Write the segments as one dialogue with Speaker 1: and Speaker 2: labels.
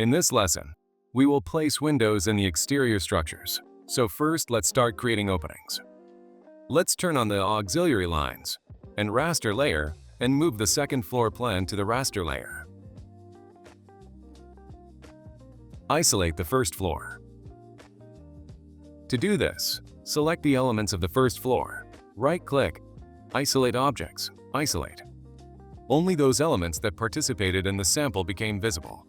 Speaker 1: In this lesson, we will place windows in the exterior structures. So first, let's start creating openings. Let's turn on the auxiliary lines and raster layer and move the second floor plan to the raster layer. Isolate the first floor. To do this, select the elements of the first floor, right-click, Isolate Objects, Isolate. Only those elements that participated in the sample became visible.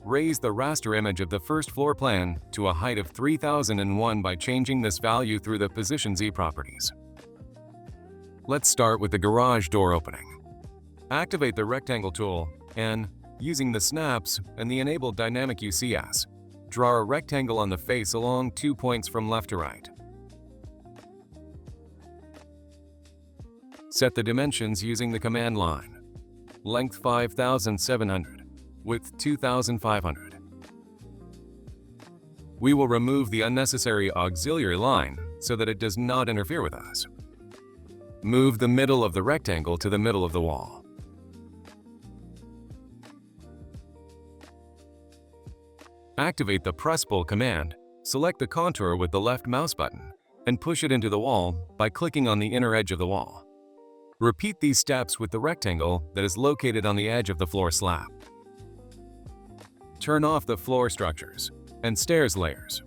Speaker 1: Raise the raster image of the first floor plan to a height of 3001 by changing this value through the Position Z properties. Let's start with the garage door opening. Activate the Rectangle tool and, using the snaps and the enabled Dynamic UCS, draw a rectangle on the face along 2 points from left to right. Set the dimensions using the command line. Length 5,700, width 2,500. We will remove the unnecessary auxiliary line so that it does not interfere with us. Move the middle of the rectangle to the middle of the wall. Activate the Presspull command, select the contour with the left mouse button, and push it into the wall by clicking on the inner edge of the wall. Repeat these steps with the rectangle that is located on the edge of the floor slab. Turn off the floor structures and stairs layers.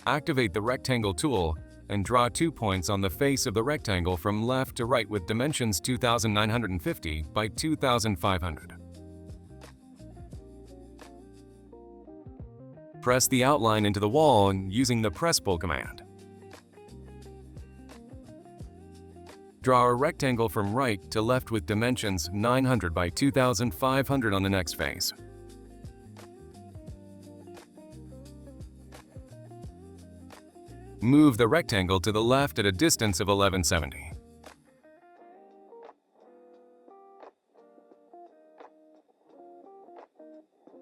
Speaker 1: Activate the Rectangle tool and draw 2 points on the face of the rectangle from left to right with dimensions 2,950 by 2,500. Press the outline into the wall using the Presspull command. Draw a rectangle from right to left with dimensions 900 by 2,500 on the next face. Move the rectangle to the left at a distance of 1170.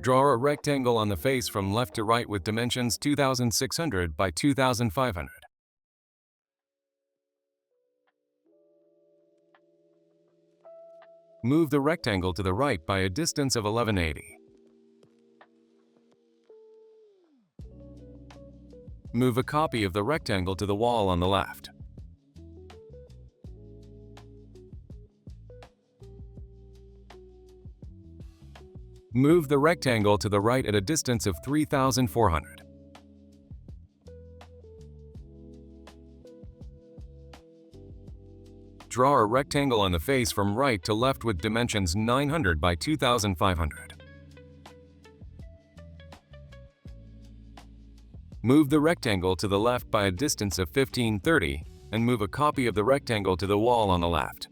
Speaker 1: Draw a rectangle on the face from left to right with dimensions 2,600 by 2,500. Move the rectangle to the right by a distance of 1180. Move a copy of the rectangle to the wall on the left. Move the rectangle to the right at a distance of 3,400. Draw a rectangle on the face from right to left with dimensions 900 by 2,500. Move the rectangle to the left by a distance of 1,530 and move a copy of the rectangle to the wall on the left.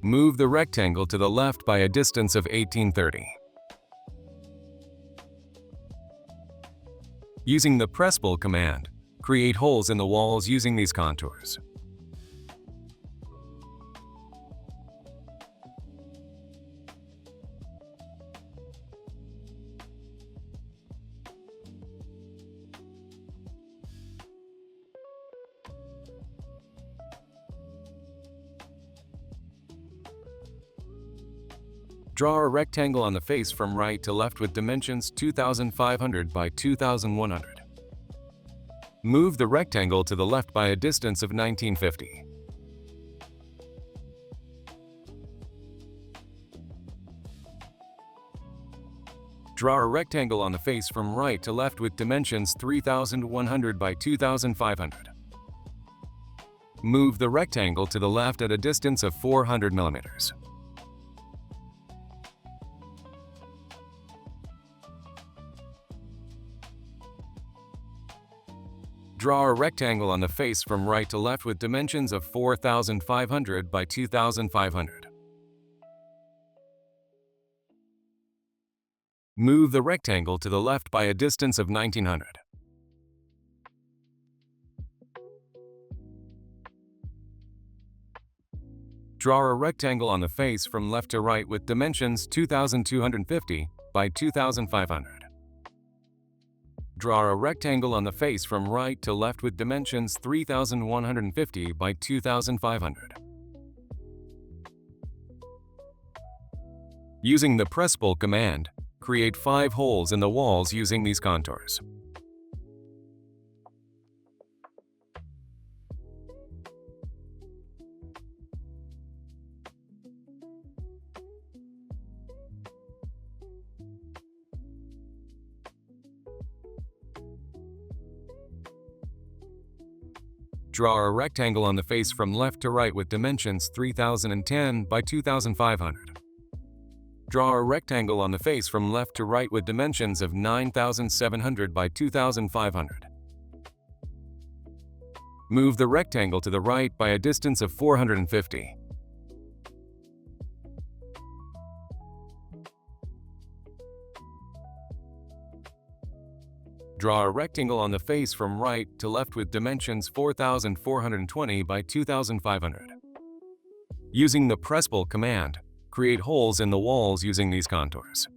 Speaker 1: Move the rectangle to the left by a distance of 1,830. Using the Presspull command, create holes in the walls using these contours. Draw a rectangle on the face from right to left with dimensions 2,500 by 2,100. Move the rectangle to the left by a distance of 1,950. Draw a rectangle on the face from right to left with dimensions 3,100 by 2,500. Move the rectangle to the left at a distance of 400 millimeters. Draw a rectangle on the face from right to left with dimensions of 4,500 by 2,500. Move the rectangle to the left by a distance of 1,900. Draw a rectangle on the face from left to right with dimensions 2,250 by 2,500. Draw a rectangle on the face from right to left with dimensions 3150 by 2500. Using the Presspull command, create 5 holes in the walls using these contours. Draw a rectangle on the face from left to right with dimensions 3010 by 2500. Draw a rectangle on the face from left to right with dimensions of 9700 by 2500. Move the rectangle to the right by a distance of 450. Draw a rectangle on the face from right to left with dimensions 4420 by 2500. Using the Presspull command, create holes in the walls using these contours.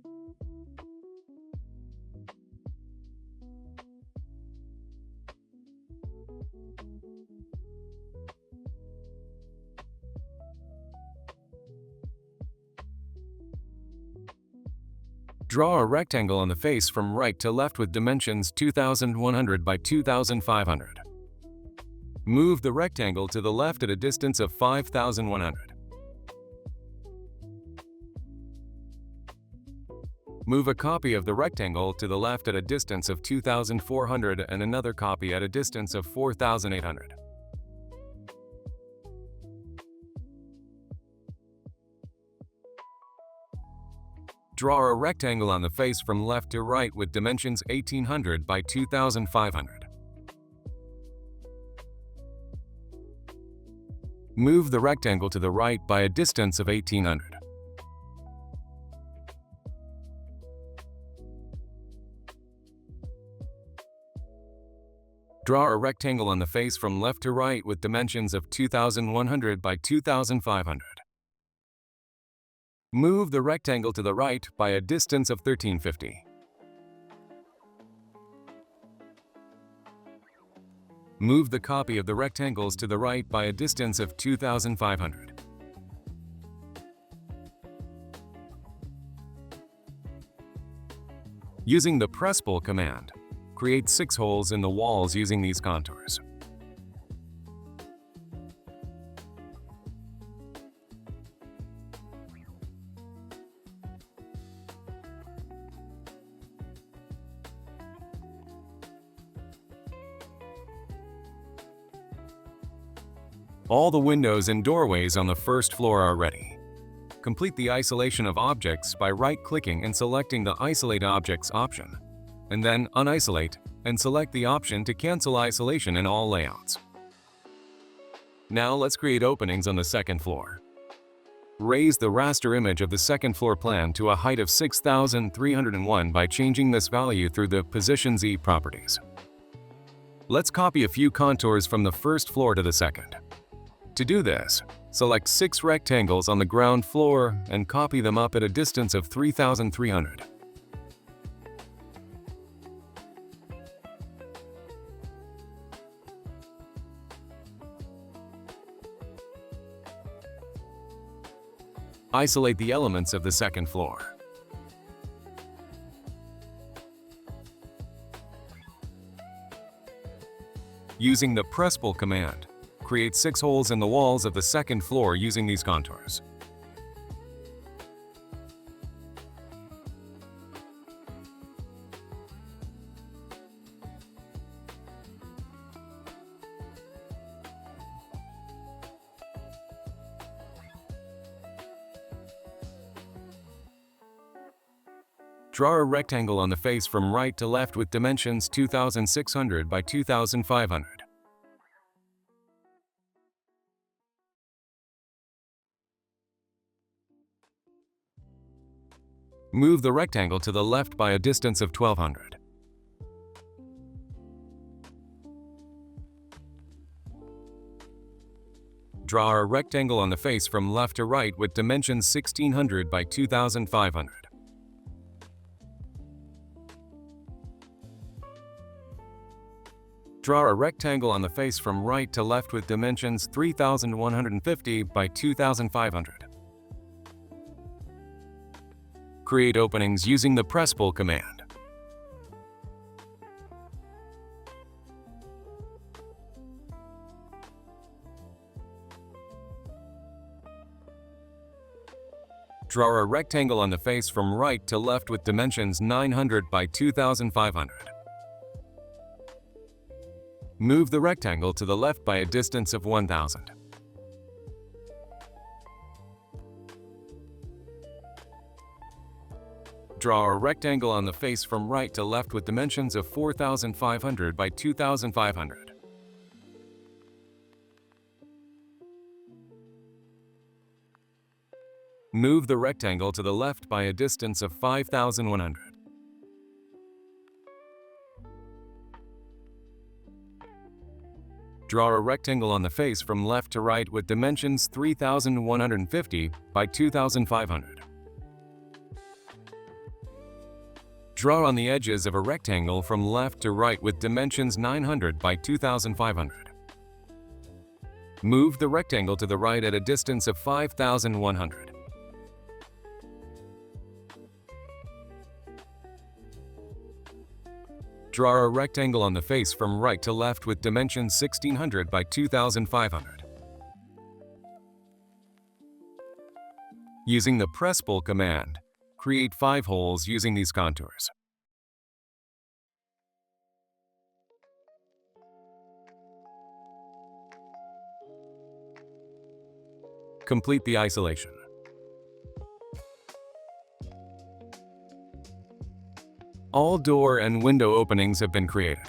Speaker 1: Draw a rectangle on the face from right to left with dimensions 2100 by 2500. Move the rectangle to the left at a distance of 5100. Move a copy of the rectangle to the left at a distance of 2400 and another copy at a distance of 4800. Draw a rectangle on the face from left to right with dimensions 1800 by 2500. Move the rectangle to the right by a distance of 1800. Draw a rectangle on the face from left to right with dimensions of 2100 by 2500. Move the rectangle to the right by a distance of 1350. Move the copy of the rectangles to the right by a distance of 2500. Using the Presspull command, create 6 holes in the walls using these contours. All the windows and doorways on the first floor are ready. Complete the isolation of objects by right-clicking and selecting the Isolate Objects option, and then unisolate and select the option to cancel isolation in all layouts. Now let's create openings on the second floor. Raise the raster image of the second floor plan to a height of 6301 by changing this value through the Position Z properties. Let's copy a few contours from the first floor to the second. To do this, select 6 rectangles on the ground floor and copy them up at a distance of 3300. Isolate the elements of the second floor. Using the Presspull command, create 6 holes in the walls of the second floor using these contours. Draw a rectangle on the face from right to left with dimensions 2600 by 2500. Move the rectangle to the left by a distance of 1200. Draw a rectangle on the face from left to right with dimensions 1600 by 2500. Draw a rectangle on the face from right to left with dimensions 3150 by 2500. Create openings using the Presspull command. Draw a rectangle on the face from right to left with dimensions 900 by 2500. Move the rectangle to the left by a distance of 1000. Draw a rectangle on the face from right to left with dimensions of 4500 by 2500. Move the rectangle to the left by a distance of 5100. Draw a rectangle on the face from left to right with dimensions 3150 by 2500. Draw on the edges of a rectangle from left to right with dimensions 900 by 2500. Move the rectangle to the right at a distance of 5100. Draw a rectangle on the face from right to left with dimensions 1600 by 2500. Using the Presspull command, create 5 holes using these contours. Complete the isolation. All door and window openings have been created.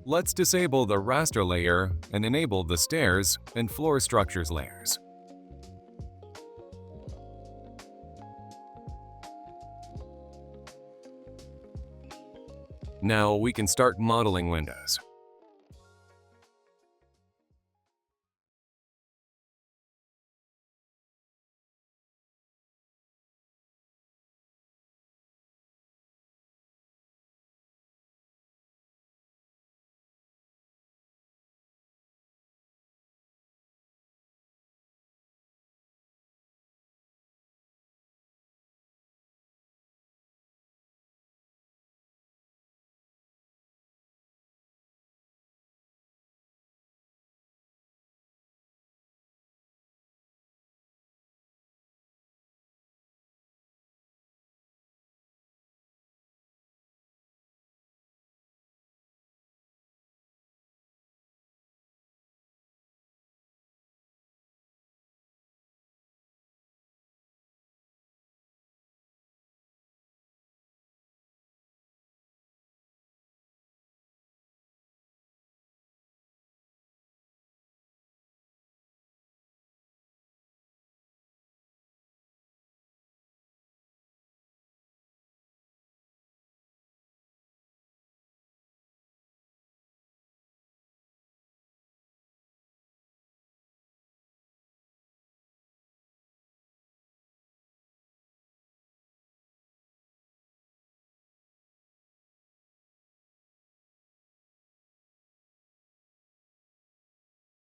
Speaker 1: Let's disable the raster layer and enable the stairs and floor structures layers. Now we can start modeling windows.